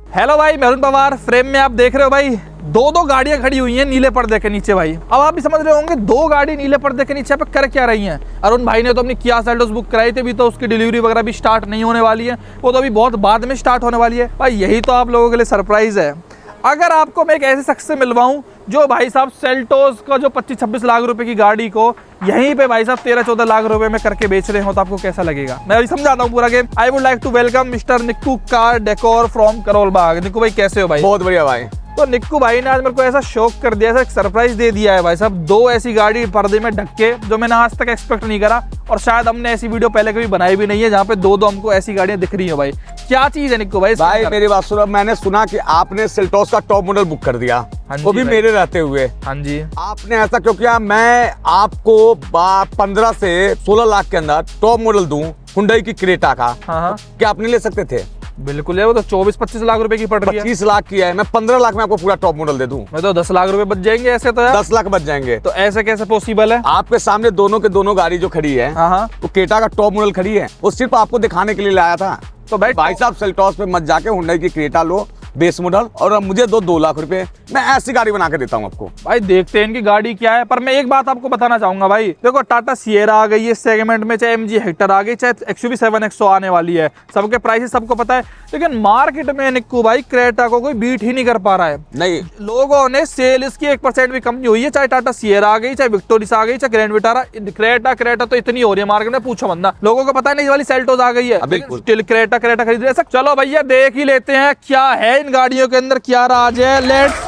Hello भाई, मैं Arun Pawar. Frame में आप देख रहे हो भाई दो गाड़ियां खड़ी हुई हैं नीले पर्दे के नीचे भाई। अब आप भी समझ रहे होंगे दो गाड़ी नीले पर्दे के नीचे पे कर क्या रही हैं। अरुण भाई ने तो अपनी किया सेल्टोस बुक कराई थी, अभी तो उसकी डिलीवरी वगैरह भी स्टार्ट नहीं होने वाली है, वो तो अभी बहुत बाद में स्टार्ट होने वाली है भाई। यही तो आप लोगों के लिए सरप्राइज है। अगर आपको मैं एक ऐसे शख्स से मिलवाऊं जो भाई साहब सेल्टोस का जो 25-26 लाख रुपए की गाड़ी को यहीं पे भाई साहब 13-14 लाख रुपए में करके बेच रहे हो, तो आपको कैसा लगेगा? मैं अभी समझाता हूँ पूरा game. I would like to welcome mister Nikku Car Decor from Karol Bagh. Nikku भाई कैसे हो भाई? बहुत बढ़िया भाई। तो निक्कू भाई ने आज मेरे को ऐसा शौक कर दिया, ऐसा एक सरप्राइज दे दिया है भाई साहब। दो ऐसी गाड़ी पर्दे में ढक के जो मैंने आज तक एक्सपेक्ट नहीं करा, और शायद हमने ऐसी वीडियो पहले कभी बनाई भी नहीं है जहाँ पे दो हमको ऐसी गाड़ियां दिख रही है भाई। क्या चीज है निक्कू भाई? भाई मेरी बात सुनो, मैंने सुना कि आपने सेल्टोस का टॉप मॉडल बुक कर दिया, वो भी मेरे रहते हुए। हाँ जी। आपने ऐसा क्यों किया? मैं आपको 15 से 16 लाख के अंदर टॉप मॉडल दूं हुंडई की क्रेटा का। हाँ। क्या आप नहीं ले सकते थे? बिल्कुल है, वो तो 24-25 लाख रुपए की पड़ रही है। 25 लाख की है, मैं 15 लाख में आपको पूरा टॉप मॉडल दे दूं। मैं तो 10 लाख रुपए बच जाएंगे ऐसे तो यार। 10 लाख बच जाएंगे। तो ऐसे कैसे पॉसिबल है? आपके सामने दोनों के दोनों गाड़ी जो खड़ी है, हाँ। वो क्रेटा का टॉप मॉडल खड़ी है, वो सिर्फ आपको दिखाने के लिए लाया था। तो भाई साहब सेल्टोस पे मत जाके हुंडई की क्रेटा लो बेस मॉडल, और अब मुझे 2 लाख रुपए, मैं ऐसी गाड़ी बना के देता हूँ आपको। भाई देखते हैं इनकी गाड़ी क्या है। पर मैं एक बात आपको बताना चाहूंगा भाई, देखो टाटा सिएरा आ गई है सेगमेंट में, चाहे MG हेक्टर आ गई, चाहे XUV 7XO आने वाली है, सबके प्राइसेस सबको पता है। लेकिन मार्केट में निक्कू भाई क्रेटा को कोई बीट ही नहीं कर पा रहा है। नहीं, लोगों ने सेल इसकी 1% भी कम नहीं हुई है, चाहे टाटा सिएरा आ गई, चाहे विक्टोरिस आ गई, चाहे ग्रैंड विटारा। क्रेटा तो इतनी हो रही है मार्केट में, पूछो बंदा। लोगों को पता नहीं इस वाली सेल्टोस आ गई है, बिल्कुल स्टिल क्रेटा खरीद रहे। चलो भैया देख ही लेते हैं क्या है इन गाड़ियों के अंदर, क्या राज है। लेट्स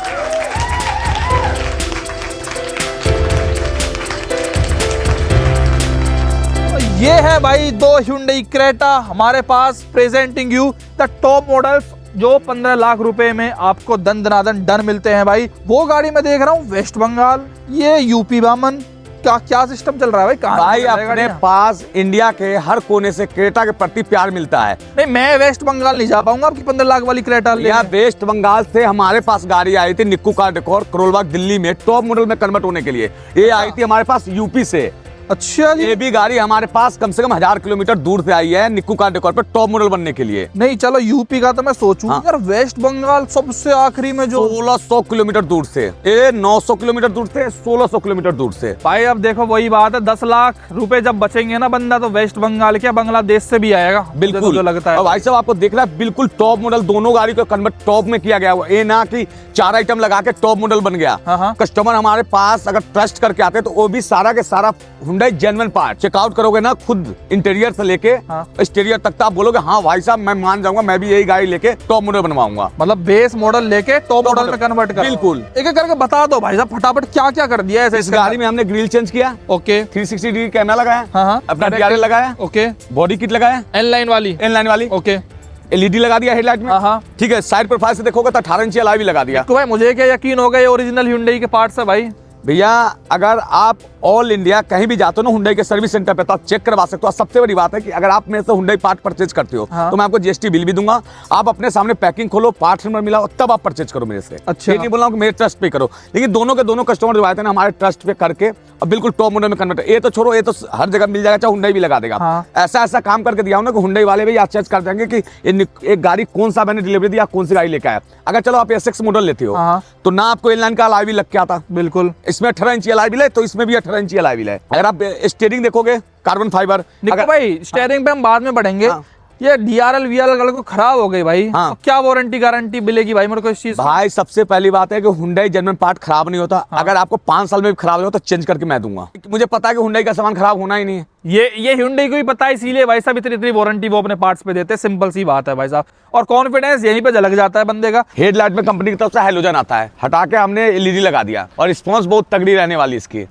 ये है भाई दो Hyundai क्रेटा हमारे पास, presenting you the top models जो 15 लाख रुपए में आपको दंदनादन डन मिलते हैं भाई। वो गाड़ी में देख रहा हूँ वेस्ट बंगाल, ये यूपी बामन का क्या सिस्टम चल रहा है भाई? भाई अपने पास इंडिया के हर कोने से क्रेटा के प्रति प्यार मिलता है। नहीं, मैं वेस्ट बंगाल नहीं जा पाऊंगा आपकी 15 लाख वाली क्रेटा ले। वेस्ट बंगाल से हमारे पास गाड़ी आई थी निक्कू कार डेकोर करोल बाग दिल्ली में टॉप मॉडल में कन्वर्ट होने के लिए। ये आई थी हमारे पास यूपी से। अच्छा जी। ये भी गाड़ी हमारे पास कम से कम 1000 किलोमीटर दूर से आई है निक्कू कार डेकोर पे टॉप मॉडल बनने के लिए। नहीं चलो यूपी का तो मैं सोचूं यार, वेस्ट बंगाल सबसे आखिरी में जो 1600 किलोमीटर दूर से, 900 किलोमीटर दूर से, 1600 किलोमीटर दूर से। भाई अब देखो वही बात है, 10 लाख रुपए जब बचेंगे ना बंदा, तो वेस्ट बंगाल क्या बांग्लादेश से भी आएगा। बिल्कुल जो लगता है भाई साहब, आपको देख रहा है बिल्कुल टॉप मॉडल, दोनों गाड़ी को कन्वर्ट टॉप में किया गया हुआ। ये ना कि 4 आइटम लगा के टॉप मॉडल बन गया। कस्टमर हमारे पास अगर ट्रस्ट करके आते हैं तो वो भी सारा के सारा हुंडई जेन्युइन पार्ट चेकआउट करोगे ना, खुद इंटीरियर से लेके एक्सटीरियर तक, तो आप बोलोगे हाँ भाई साहब मैं मान जाऊंगा, मैं भी यही गाड़ी लेके टॉप मॉडल बनवाऊंगा। मतलब बेस मॉडल लेके टॉप मॉडल में कन्वर्ट कर। बिल्कुल। एक एक करके बता दो भाई साहब फटाफट क्या क्या कर दिया है। इस गाड़ी में हमने ग्रिल चेंज किया, ओके, 360 डिग्री कैमरा लगाया, अपना direct DRL लगाया, ओके, बॉडी किट लगाया एन लाइन वाली, ओके, LED लगा दिया हेडलाइट में, ठीक है। साइड प्रोफाइल से देखोगे तो 18 इंची अलॉय भी लगा दिया। तो भाई मुझे क्या यकीन हो गया ये ओरिजिनल Hyundai के पार्ट्स है भाई? भैया अगर आप ऑल इंडिया कहीं भी जाते हो ना हुंडई के सर्विस सेंटर पे, तो आप चेक करवा सकते हो। सबसे बड़ी बात है कि अगर आप मेरे से हुंडई पार्ट परचेज करते हो तो मैं आपको GST बिल भी दूंगा। आप अपने सामने पैकिंग खोलो, पार्ट नंबर मिलाओ, तब आप परचेज करो मेरे से। अच्छा, ये नहीं बोल रहा हूं कि मेरे ट्रस्ट पे करो, लेकिन दोनों के दोनों कस्टमर जो आए थे ना हमारे ट्रस्ट पे करके अब बिल्कुल टॉप मॉडल में कन्वर्ट। ये तो छोड़ो, ये तो हर जगह मिल जाएगा, चाहे हुंडई भी लगा देगा। ऐसा काम करके दिया ना कि हुंडई वाले भी आश्चर्य कर जाएंगे कि एक गाड़ी कौन सा मैंने डिलीवरी दिया, कौन सी गाड़ी लेके आया। अगर चलो आप SX मॉडल लेते हो तो ना आपको इनलाइन का अलॉय भी लग के आता, बिल्कुल इसमें 18 इंची अलॉय भी है, तो इसमें भी 18 इंची अलॉय भी है। अगर आप स्टीयरिंग देखोगे कार्बन फाइबर। भाई स्टीयरिंग पे हम बाद में बढ़ेंगे। ये DRL VRL को खराब हो गई भाई, तो क्या वारंटी गारंटी मिलेगी भाई मेरे को इस चीज? भाई सबसे पहली बात है कि हुंडई जेन्युइन पार्ट खराब नहीं होता। अगर आपको 5 साल में भी खराब हो तो चेंज करके मैं दूंगा। मुझे पता है कि हुंडई का सामान खराब होना ही नहीं है। ये Hyundai को भी पता है, इसीलिए भाई साहब इतनी वारंटी वो अपने पार्ट्स पे देते हैं। सिंपल सी बात है भाई साहब, और कॉन्फिडेंस यहीं पे झलक जाता है बंदे का। हेडलाइट में कंपनी की तरफ से हैलोजन आता है, हटा के हमने LED लगा दिया, और रिस्पॉन्स बहुत तगड़ी रहने वाली इसकी।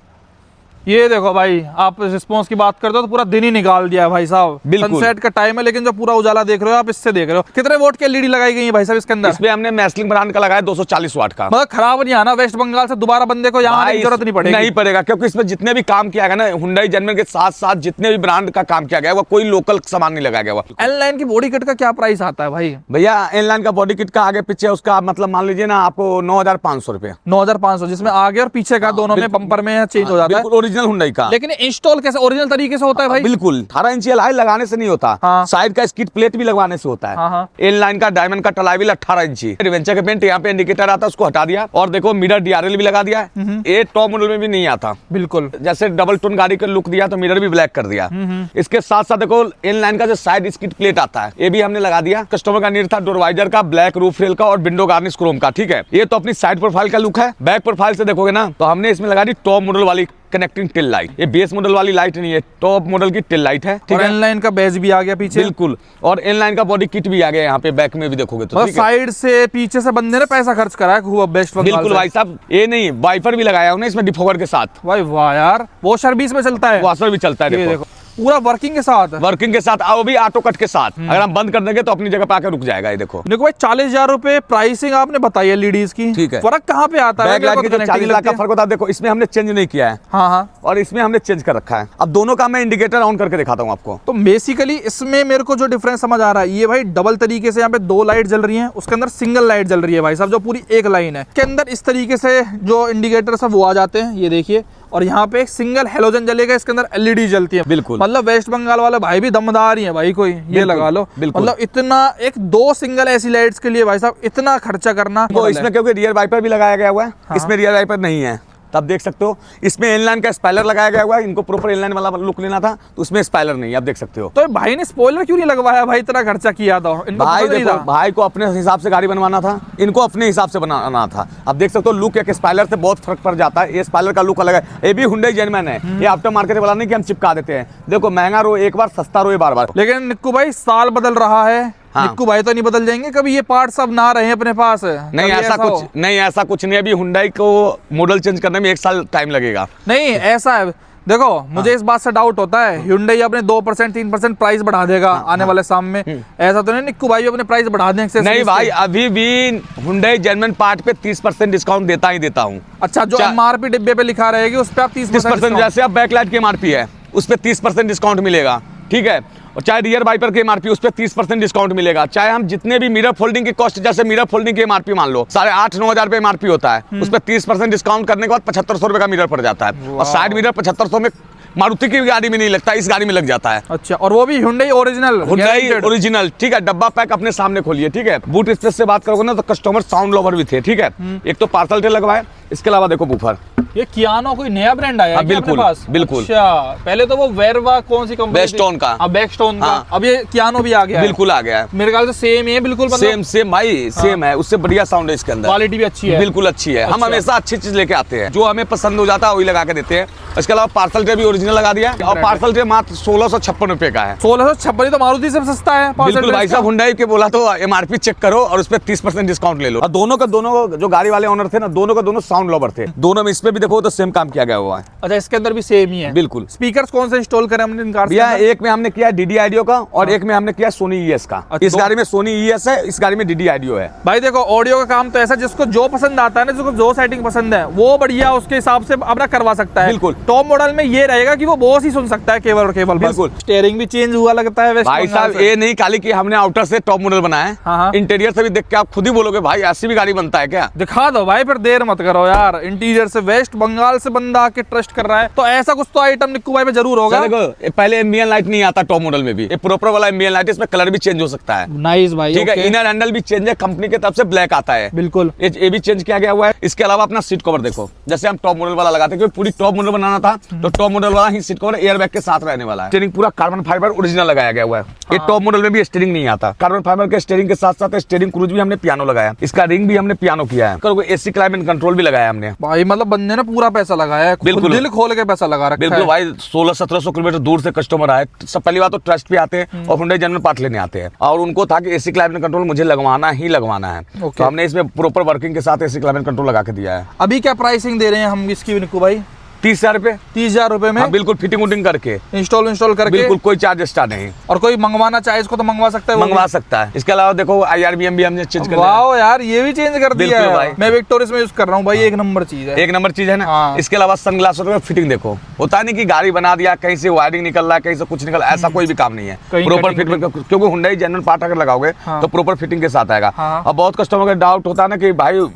ये देखो भाई, आप रिस्पॉन्स की बात करते हो तो पूरा दिन ही निकाल दिया है भाई साहब। सनसेट का टाइम है, लेकिन जो पूरा उजाला देख रहे हो आप इससे देख रहे हो। कितने वोट की LED लगाई गई है भाई साहब इसके अंदर? इसमें हमने मैस्लिंग ब्रांड का लगाया 240 वाट का। मतलब खराब नहीं आना वेस्ट बंगाल से दोबारा बंदे को यहाँ आने की जरूरत नहीं पड़ेगी। नहीं पड़ेगा, क्योंकि इसमें जितने भी काम किया गया ना हुंडई जेन्युइन के साथ साथ जितने भी ब्रांड का काम किया गया, वो कोई लोकल सामान नहीं लगाया गया। एन-लाइन की बॉडी किट का क्या प्राइस आता है भाई? भैया एन-लाइन का बॉडी किट का आगे पीछे उसका मतलब मान लीजिए ना आपको 9500 रुपए। 9500, जिसमें आगे और पीछे का दोनों में बम्पर में चेंज हो जाता है। ओरिजिनल हुंडई का। लेकिन इंस्टॉल कैसे ओरिजिनल तरीके से होता है भाई? बिल्कुल 18 इंच एलॉय लगाने से नहीं होता, हाँ। साइड का स्किड प्लेट भी लगवाने से होता है। हाँ। इन लाइन का डायमंड का टलाइविल 18 इंची, एडवेंचर का पेंट यहाँ पे इंडिकेटर आता है उसको हटा दिया, और देखो मिरर डीआरएल भी लगा दिया है। ये टॉप मॉडल में भी नहीं आता। बिल्कुल जैसे डबल टोन गाड़ी का लुक दिया तो मिरर भी ब्लैक कर दिया। इसके साथ साथ देखो इन लाइन का जो साइड स्किड प्लेट आता है ये भी हमने लगा दिया। कस्टमर का नीड था डोर वाइजर का, ब्लैक रूफ रेल का और विंडो गार्निश क्रोम का। ठीक है, ये तो अपनी साइड प्रोफाइल का लुक है। बैक प्रोफाइल से देखोगे ना तो हमने इसमें लगा दी टॉप मॉडल वाली कनेक्टिंग टेल लाइट। ये बेस मॉडल वाली लाइट नहीं है, टॉप मॉडल की टेल लाइट है। ठीक है, इनलाइन का बेस भी आ गया पीछे। बिल्कुल, और इनलाइन का बॉडी किट भी आ गया यहाँ पे बैक में भी देखोगे तो। साइड से पीछे से बंदे ने पैसा खर्च करा है खूब बेस्ट बंगाल बिल्कुल भाई साहब, ये नहीं वाइपर भी लगाया उन्हें इसमें डिफोगर के साथ। भाई वाह यार, वो सर्विस में चलता है, वॉशर भी चलता है। देखो पूरा वर्किंग के साथ, वर्किंग के साथ, वो भी ऑटो कट के साथ। अगर हम बंद कर देंगे तो अपनी जगह पे आकर रुक जाएगा। ये देखो भाई 40,000 रुपए प्राइसिंग आपने बताई है लेडीज की। ठीक है, फर्क कहाँ पे आता है? बैक लाइट की 40 लाख का फर्क होता है। देखो इसमें हमने चेंज नहीं किया है। हाँ, और इसमें हमने चेंज कर रखा है। अब दोनों का मैं इंडिकेटर ऑन करके दिखाता हूँ आपको। तो बेसिकली इसमें मेरे को जो डिफरेंस समझ आ रहा है, ये भाई डबल तरीके से यहाँ पे 2 लाइट जल रही है, उसके अंदर सिंगल लाइट जल रही है भाई साहब, जो पूरी एक लाइन है। इसके अंदर इस तरीके से जो इंडिकेटर सब वो आ जाते हैं, ये देखिए, और यहाँ पे एक सिंगल हेलोजन जलेगा, इसके अंदर एलईडी जलती है। बिल्कुल, मतलब वेस्ट बंगाल वाले भाई भी दमदार ही है भाई, कोई ये लगा लो। मतलब इतना एक 2 सिंगल ऐसी लाइट्स के लिए भाई साहब इतना खर्चा करना। तो इसमें क्योंकि रियर वाइपर भी लगाया गया हुआ है। हाँ। इसमें रियर वाइपर नहीं है, तब देख सकते हो। इसमें इनलाइन का स्पॉइलर लगाया गया हुआ है। इनको प्रॉपर इनलाइन वाला लुक लेना था तो उसमें स्पॉइलर नहीं है, आप देख सकते हो। तो भाई ने स्पॉइलर क्यों नहीं लगवाया भाई? इतना खर्चा किया था भाई, देखो भाई को अपने हिसाब से गाड़ी बनवाना था, इनको अपने हिसाब से बनाना था। अब देख सकते हो लुक एक स्पॉइलर से बहुत फर्क पड़ जाता है। ये स्पॉइलर का लुक अलग है। ये भी हुंडई जेन्युइन है, ये आफ्टर मार्केट वाला नहीं कि हम चिपका देते हैं। देखो महंगा रो एक बार, सस्ता रो बार बार। लेकिन निक्कू भाई साल बदल रहा है। हाँ। निक्कू भाई तो नहीं बदल जाएंगे कभी? ये पार्ट सब ना रहे अपने पास? नहीं ऐसा कुछ नहीं। अभी हुंडई को मॉडल चेंज करने में 1 साल टाइम लगेगा। नहीं ऐसा है, देखो मुझे इस बात से डाउट होता है, Hyundai अपने 2% 3% प्राइस बढ़ा देगा आने वाले साल में। ऐसा तो नहीं निक्कू भाई अपने प्राइस बढ़ा देंगे? नहीं भाई, अभी भी Hyundai जेन्युइन पार्ट पे 30% डिस्काउंट देता ही देता हूँ। अच्छा, जो MRP डिब्बे पे लिखा रहेगी उस पे आप 30%, जैसे आप बैकलाइट की MRP है उस पे 30% डिस्काउंट मिलेगा। ठीक है, और चाहे रियर वाइपर के MRP उस पे 30% डिस्काउंट मिलेगा। चाहे हम जितने भी मिरर फोल्डिंग की कॉस्ट, जैसे मिरर फोल्डिंग की MRP मान लो 8,500-9,000 रुपए MRP होता है, उस पे 30% डिस्काउंट करने के बाद 7,500 रुपए का मिरर पड़ जाता है। और साइड मिरर 7,500 में मारुति की गाड़ी में नहीं लगता, इस गाड़ी में लग जाता है। अच्छा, और वो भी Hyundai ओरिजिनल। ठीक है, डब्बा पैक अपने सामने खोलिए। ठीक है, बूट स्पेस से बात करोगे ना तो कस्टमर साउंड लवर भी थे। ठीक है, एक तो पार्सल टेल लगवाए, इसके अलावा देखो बूफर। ये कियानो कोई नया ब्रांड आया है बिल्कुल पास? बिल्कुल। अच्छा, पहले तो वो वेरवा कौन सी कंपनी? बेस्टोन का। बेस्टोन का। अब ये कियानो भी आ गया। बिल्कुल आ गया है। मेरे ख्याल से सेम ही है, बिल्कुल सेम भाई, सेम है। उससे बढ़िया साउंड है इसके अंदर, क्वालिटी भी अच्छी है, बिल्कुल अच्छी है। हम हमेशा अच्छी चीज लेके आते हैं, जो हमें पसंद हो जाता है वही लगा के देते हैं। इसके अलावा पार्सल ट्रे भी ओरिजिनल लगा दिया, और पार्सल ट्रे मात्र 1656 रुपए का है। 1656 तो मारुति से सस्ता है। बिल्कुल भाई साहब, हुंडई के बोला तो MRP चेक करो और उस पर 30% डिस्काउंट ले लो। और दोनों का दोनों जो गाड़ी वाले ओनर थे ना, दोनों का दोनों साउंड लवर थे। दोनों में इसमें भी देखो तो सेम काम किया गया हुआ है। अच्छा, इसके अंदर भी सेम ही है? बिल्कुल। स्पीकर्स कौन से इंस्टॉल करे हमने इन कार से? एक में हमने किया DD ऑडियो का और एक में हमने किया सोनी ES का। इस गाड़ी में सोनी ES है, इस गाड़ी में DD ऑडियो है। भाई देखो, ऑडियो का काम तो ऐसा जिसको जो पसंद आता है ना, जिसको जो सेटिंग पसंद है वो बढ़िया उसके हिसाब से अपना करवा सकता है। बिल्कुल। टॉप मॉडल में ये रहेगा कि वो बॉस ही सुन सकता है केवल और केवल। बिल्कुल। स्टीयरिंग भी चेंज हुआ लगता है भाई साहब, ये नहीं खाली कि हमने आउटर से टॉप मॉडल बनाया है, इंटीरियर से भी देख के आप खुद ही बोलोगे भाई ऐसी भी गाड़ी बनता है क्या? दिखा दो भाई, फिर देर मत करो यार। इंटीरियर से वेस्ट बंगाल से बंदा आके ट्रस्ट कर रहा है, तो ऐसा कुछ तो आइटम निक्कू भाई पे जरूर होगा। देखो पहले एम्बियन लाइट नहीं आता टॉप मॉडल में भी, ये प्रॉपर वाला एम्बियन लाइट, इसमें कलर भी चेंज हो सकता है। नाइस भाई। ठीक है, इनर हैंडल भी चेंज है, कंपनी की तरफ से ब्लैक आता है। बिल्कुल, ये भी चेंज किया गया हुआ है। इसके अलावा अपना सीट कवर देखो, जैसे हम टॉप मॉडल वाला लगाते हैं, क्योंकि पूरी टॉप मॉडल बनाना था तो टॉप मॉडल वाला ही सीट कवर एयर बैग के साथ रहने वाला है। स्टीयरिंग पूरा कार्बन फाइबर ओरिजिनल लगाया गया हुआ है। ये टॉप मॉडल में भी स्टीयरिंग नहीं आता। कार्बन फाइबर के स्टीयरिंग के साथ साथ स्टीयरिंग क्रूज भी हमने पियानो लगाया, इसका रिंग भी हमने पियानो किया है, AC क्लाइमेट कंट्रोल भी लगाया हमने। भाई मतलब बंदे ने पूरा पैसा लगाया है, बिल्कुल दिल खोल के पैसा लगा रखा है। बिल्कुल भाई, 1600-1700 किलोमीटर दूर से कस्टमर आए, सब पहली बात तो ट्रस्ट पे आते हैं और हुंडई जेन्युइन पार्ट लेने आते हैं, और उनको था कि AC क्लाइमेट कंट्रोल मुझे लगवाना ही लगवाना है। तो हमने इसमें प्रॉपर वर्किंग के साथ AC क्लाइमेट कंट्रोल लगा के दिया है। अभी क्या प्राइसिंग दे रहे हैं हम इसकी निक्कू भाई? 30,000 रुपए। 30,000 रुपए में? बिल्कुल, फिटिंग वुटिंग करके, इंस्टॉल करके, बिल्कुल कोई चार्ज एक्स्ट्रा नहीं। और कोई मंगवाना चाहे इसको तो मंगवा सकता है, मंगवा सकता है। इसके अलावा देखो IRBM भी हमने चेंज कर दिया। वाओ यार, ये भी चेंज कर दिया है भाई। मैं विक्टोरियस में यूज कर रहा हूँ भाई, एक नंबर चीज है, एक नंबर चीज है ना। इसके अलावा सनग्लास में फिटिंग देखो, होता नहीं कि गाड़ी बना दिया कहीं से वायरिंग निकल रहा है, कहीं से कुछ निकल, ऐसा कोई भी काम नहीं है। प्रॉपर फिट, क्योंकि हुंडई जेन्युइन पार्ट अगर लगाओगे तो प्रॉपर फिटिंग के साथ आएगा। अब बहुत कस्टमर का डाउट होता है ना कि भाई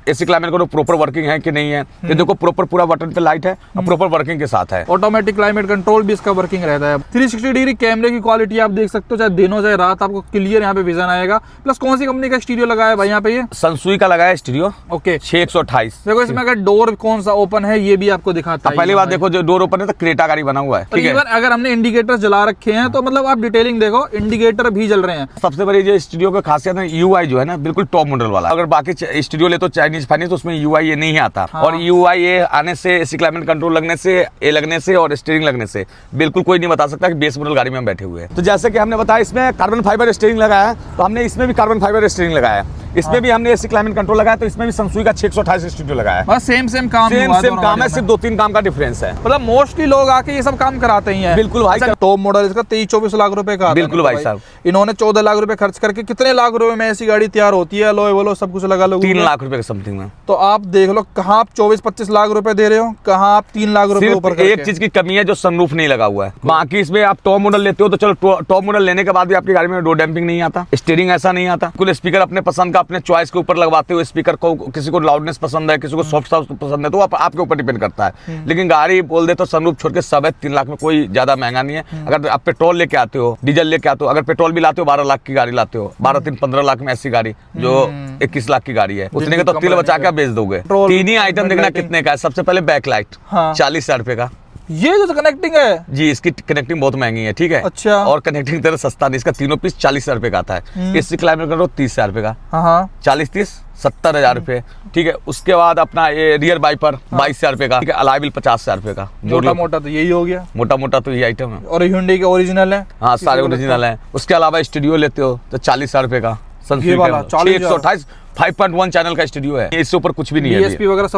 एसी क्लाइमेट करो प्रॉपर वर्किंग है कि नहीं है। ये देखो प्रॉपर पूरा बटन पे लाइट है और प्रॉपर वर्किंग के साथ है। ऑटोमेटिक क्लाइमेट कंट्रोल भी इसका वर्किंग रहता है। 360 डिग्री कैमरे की क्वालिटी आप देख सकते हो, चाहे दिन हो चाहे रात, आपको क्लियर यहाँ पे विजन आएगा। प्लस कौन सी कंपनी का स्टीरियो लगाया है भाई यहाँ पे? ये संसुई का लगाया स्टीरियो। ओके, 6128। देखो इसमें अगर डोर कौन सा ओपन है ये भी आपको दिखाता है। पहली बात देखो, जो डोर ओपन है तो क्रेटा गाड़ी बना हुआ है, ठीक है। अगर हमने इंडिकेटर जला रखे हैं तो मतलब आप डिटेलिंग देखो, इंडिकेटर भी जल रहे हैं। सबसे बड़ी जो स्टूडियो की खासियत है, यूआई जो है ना बिल्कुल टॉप मॉडल वाला। अगर बाकी स्टूडियो ले तो चाइनीज फाइनेंस, तो उसमें यूआई ये नहीं आता। हाँ। और यूआई ये आने से, एसी क्लाइमेट कंट्रोल लगने से, ए लगने से और स्टीयरिंग लगने से बिल्कुल कोई नहीं बता सकता कि बेस मॉडल गाड़ी में हम बैठे हुए हैं। तो जैसे कि हमने बताया इसमें कार्बन फाइबर स्टीयरिंग लगाया है, तो हमने इसमें भी कार्बन फाइबर स्टीयरिंग लगाया है। इसमें भी हमने एसी क्लाइमेट कंट्रोल लगाया, तो इसमें भी संसुई का 6128 स्टूडियो लगाया है। बस सेम काम काम है, सिर्फ 2-3 काम का डिफरेंस है। मतलब मोस्टली लोग आके ये सब काम कराते ही हैं। बिल्कुल भाई। टॉप मॉडल इसका 23-24 लाख रुपए का। बिल्कुल भाई साहब। इन्होंने 14 लाख रुपए खर्च करके कितने लाख रुपए में ऐसी गाड़ी तैयार होती है? लो बोलो सब कुछ लगा लो 3 लाख रुपए के समथिंग में। तो आप देख लो, कहाँ आप 24-25 लाख रुपए दे रहे हो, कहाँ आप 3 लाख रुपए ऊपर। एक चीज की कमी है, जो सनरूफ नहीं लगा हुआ है। बाकी इसमें आप टॉप मॉडल लेते हो तो चलो, टॉप मॉडल लेने के बाद भी आपकी गाड़ी में डोर डैम्पिंग नहीं आता, स्टीयरिंग ऐसा नहीं आता। कुल स्पीकर अपने पसंद का, अपने चॉइस के ऊपर लगवाते हो स्पीकर को। किसी को लाउडनेस पसंद है, किसी को सॉफ्ट साउंड पसंद है, तो आपके ऊपर डिपेंड करता है। लेकिन गाड़ी बोल दे तो सनरूफ छोड़ के सब है। 3 लाख में कोई ज्यादा महंगा नहीं है। अगर आप पेट्रोल लेके आते हो, डीजल लेके आते हो, अगर पेट्रोल भी लाते हो 12 लाख की गाड़ी लाते हो, 12-3-15 लाख में ऐसी गाड़ी जो 21 लाख की गाड़ी है, उतने का तो तिल बचा के बेच दोगे। 3 ही आइटम देखना कितने का है। सबसे पहले बैक लाइट 40,000 रुपए का। ये जो कनेक्टिंग है जी, इसकी कनेक्टिंग बहुत महंगी है, ठीक है। अच्छा। और कनेक्टिंग तरह सस्ता नहीं, इसका तीनों पीस 40,000 रुपए का आता है। एसी क्लाइमेट करो 30,000 रुपए का। 40-30 70,000 रुपए, ठीक है। उसके बाद अपना ये रियर वाइपर 22,000 रुपए का, ठीक है। अलाइविल 50,000 रुपए का। मोटा मोटा तो यही हो गया। मोटा मोटा तो ये आइटम है। और Hyundai के ओरिजिनल है। हाँ, सारे ओरिजिनल है। उसके अलावा स्टूडियो लेते हो तो 40,000 रुपए का। 628 5.1 चैनल का स्टूडियो है। इससे ऊपर कुछ भी नहीं है। DSP वगैरह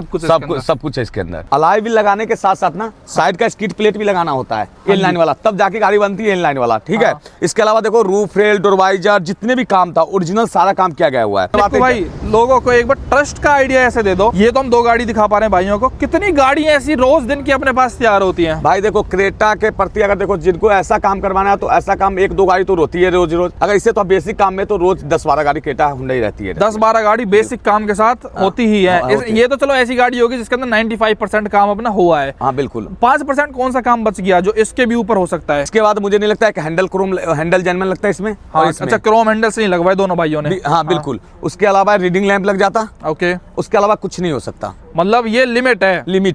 सब कुछ है इसके अंदर। अलाइ व्हील लगाने के साथ साथ ना साइड का स्किड प्लेट भी लगाना होता है, इनलाइन वाला, तब जाके गाड़ी बनती है इनलाइन वाला, ठीक है। इसके अलावा देखो रूफ रेल, डोरवाइजर, जितने भी काम था ओरिजिनल सारा काम किया गया हुआ है। भाई लोगों को एक बार ट्रस्ट का आइडिया ऐसे दे दो। ये तो हम 2 गाड़ी दिखा पा रहे हैं भाइयों को, कितनी गाड़ी ऐसी रोज दिन की अपने पास तैयार होती है? भाई देखो, क्रेटा के प्रति अगर देखो, जिनको ऐसा काम करवाना है तो ऐसा काम 1-2 गाड़ी तो होती है रोज। अगर इससे तो बेसिक काम में तो रोज 10-12 गाड़ी क्रेटा हुंडई रहती है। 10-12 गाड़ी बेसिक काम के साथ होती ही है। ये तो चलो ऐसी गाड़ी होगी जिसके अंदर 95% काम अपना हुआ है। हाँ बिल्कुल। 5% कौन सा काम बच गया जो इसके भी ऊपर हो सकता है? इसके बाद मुझे नहीं लगता है कि हैंडल जेन्युइन लगता है इसमें। हाँ, अच्छा, क्रोम हैंडल से नहीं लगवाए दोनों भाइयों ने। हाँ बिल्कुल। उसके अलावा रीडिंग लैंप लग जाता। ओके। उसके अलावा कुछ नहीं हो सकता। मतलब ये लिमिट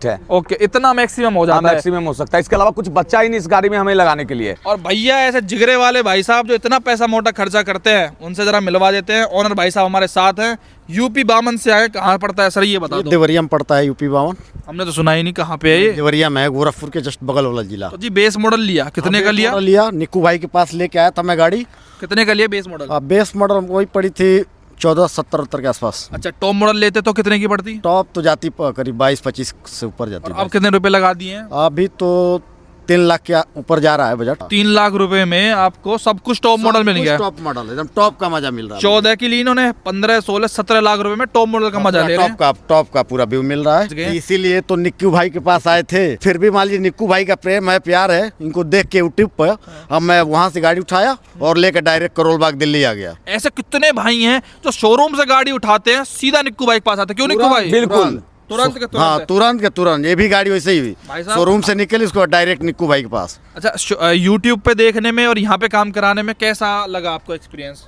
है। ओके, इतना मैक्सिमम हो जाता है। मैक्सिमम हो सकता है। इसके अलावा कुछ बचा ही नहीं इस गाड़ी में हमें लगाने के लिए। और भैया ऐसे जिगरे वाले भाई साहब जो इतना पैसा मोटा खर्चा करते हैं, उनसे जरा मिलवा देते हैं। ओनर भाई साहब हमारे साथ हैं। यूपी 52 से आए, कहाँ पड़ता है सर ये बता दो? देवरिया में पड़ता है यूपी 52। हमने तो सुना ही नहीं, कहाँ पे है ये? देवरिया में है, गोरखपुर के जस्ट बगल वाला जिला। तो जी बेस मॉडल लिया, कितने का लिया? निक्कू भाई के पास लेके आया था मैं गाड़ी। कितने का लिया बेस मॉडल? बेस मॉडल वही पड़ी थी 1470 के आसपास। अच्छा, टॉप मॉडल लेते तो कितने की पड़ती? टॉप तो जाती करीब 22-25 से ऊपर जाती। अब कितने रुपए लगा दिए हैं? अभी तो 3 लाख के ऊपर जा रहा है बजट। 3 लाख रुपए में आपको सब कुछ टॉप मॉडल मिल गया। टॉप मॉडल एकदम टॉप का मजा मिल रहा है। 14 की ली इन्होंने, 15, 16, 17 लाख रुपए में टॉप मॉडल का मजा ले रहे हैं। टॉप का पूरा व्यू मिल रहा है। इसीलिए तो निक्कू भाई के पास आए थे। फिर भी मान लीजिए निक्कू भाई का प्रेम है, प्यार है, इनको देख के यूट्यूब पर अब मैं वहाँ से गाड़ी उठाया और लेकर डायरेक्ट करोल बाग दिल्ली आ गया। ऐसे कितने भाई हैं जो शोरूम से गाड़ी उठाते हैं सीधा निक्कू भाई के पास आते हैं? क्यों निक्कू भाई? बिल्कुल तुरंत के तुरंत। हाँ, तुरंत के तुरंत। ये भी गाड़ी वैसे ही हुई, शोरूम से निकली उसको डायरेक्ट निक्कू भाई के पास। अच्छा, यूट्यूब पे देखने में और यहाँ पे काम कराने में कैसा लगा आपको एक्सपीरियंस?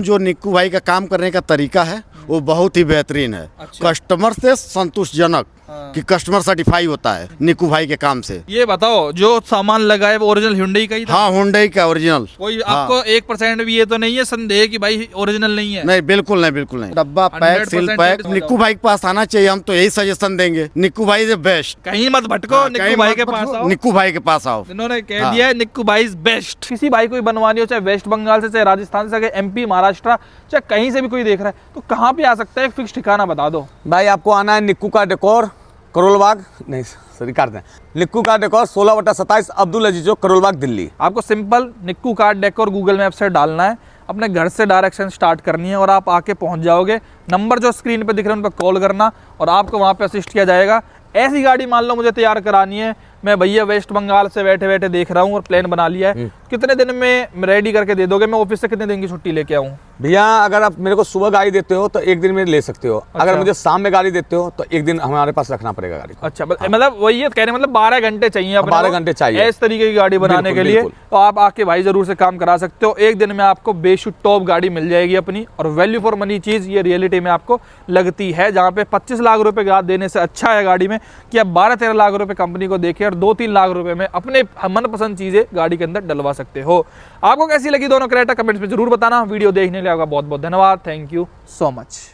जो निक्कू भाई का काम करने का तरीका है वो बहुत ही बेहतरीन है। अच्छा। कस्टमर से संतुष्टजनक कि कस्टमर सर्टिफाई होता है निक्कू भाई के काम से। ये बताओ, जो सामान लगा है वो ओरिजिनल Hyundai का ही था? हाँ, Hyundai का ओरिजिनल। कोई आपको 1% भी ये तो नहीं है संदेह कि भाई ओरिजिनल नहीं है? नहीं, बिल्कुल नहीं, बिल्कुल नहीं। डब्बा पैक, सील पैक। निक्कू भाई के पास आना चाहिए, हम तो यही सजेशन देंगे। निक्कू भाई इज बेस्ट। कहीं मत भटको, निक्कू भाई के पास आओ। निक्कू भाई के पास आओ। इन्होंने कह दिया है निक्कू भाई इज बेस्ट। किसी भाई को बनवानी हो, चाहे वेस्ट बंगाल से, चाहे राजस्थान से, चाहे MP, महाराष्ट्र, चाहे कहीं से भी कोई देख रहा है, तो कहाँ पे आ सकता है? एक फिक्स ठिकाना बता दो भाई। आपको आना है निक्कू का डेकोर, करोल बाग, नहीं सॉरी करते हैं, निक्कू कार डेकोर 16/27 अब्दुल अजीज चौक, करोल बाग, दिल्ली। आपको सिंपल निक्कू कार डेकोर गूगल मैप से डालना है, अपने घर से डायरेक्शन स्टार्ट करनी है और आप आके पहुंच जाओगे। नंबर जो स्क्रीन पे दिख रहे हैं उन पर कॉल करना और आपको वहाँ पे असिस्ट किया जाएगा। ऐसी गाड़ी मान लो मुझे तैयार करानी है, मैं भैया वेस्ट बंगाल से बैठे बैठे देख रहा हूँ और प्लान बना लिया है, कितने दिन में रेडी करके दे दोगे? मैं ऑफिस से कितने दिन की छुट्टी लेके आऊँ? भैया अगर आप मेरे को सुबह गाड़ी देते हो तो एक दिन में ले सकते हो, अगर मुझे शाम में गाड़ी देते हो तो एक दिन हमारे पास रखना पड़ेगा गाड़ी को। अच्छा, मतलब वही है कहने मतलब 12 घंटे चाहिए अपने 12 घंटे चाहिए इस तरीके की गाड़ी बनाने के लिए, तो आप आके भाई जरूर से काम करा सकते हो। एक दिन में आपको बेशुद्ध टॉप गाड़ी मिल जाएगी अपनी, और वैल्यू फॉर मनी चीज ये रियलिटी में आपको लगती है, जहाँ पे 25 लाख रुपए का देने से अच्छा है गाड़ी में कि आप 12-13 लाख रुपए कंपनी को देके और 2-3 लाख रुपए में अपने मनपसंद चीजें गाड़ी के अंदर डलवा सकते हो। आपको कैसी लगी दोनों क्रेटा कमेंट्स में जरूर बताना। वीडियो देखने के लिए आपका बहुत बहुत धन्यवाद। Thank you so much.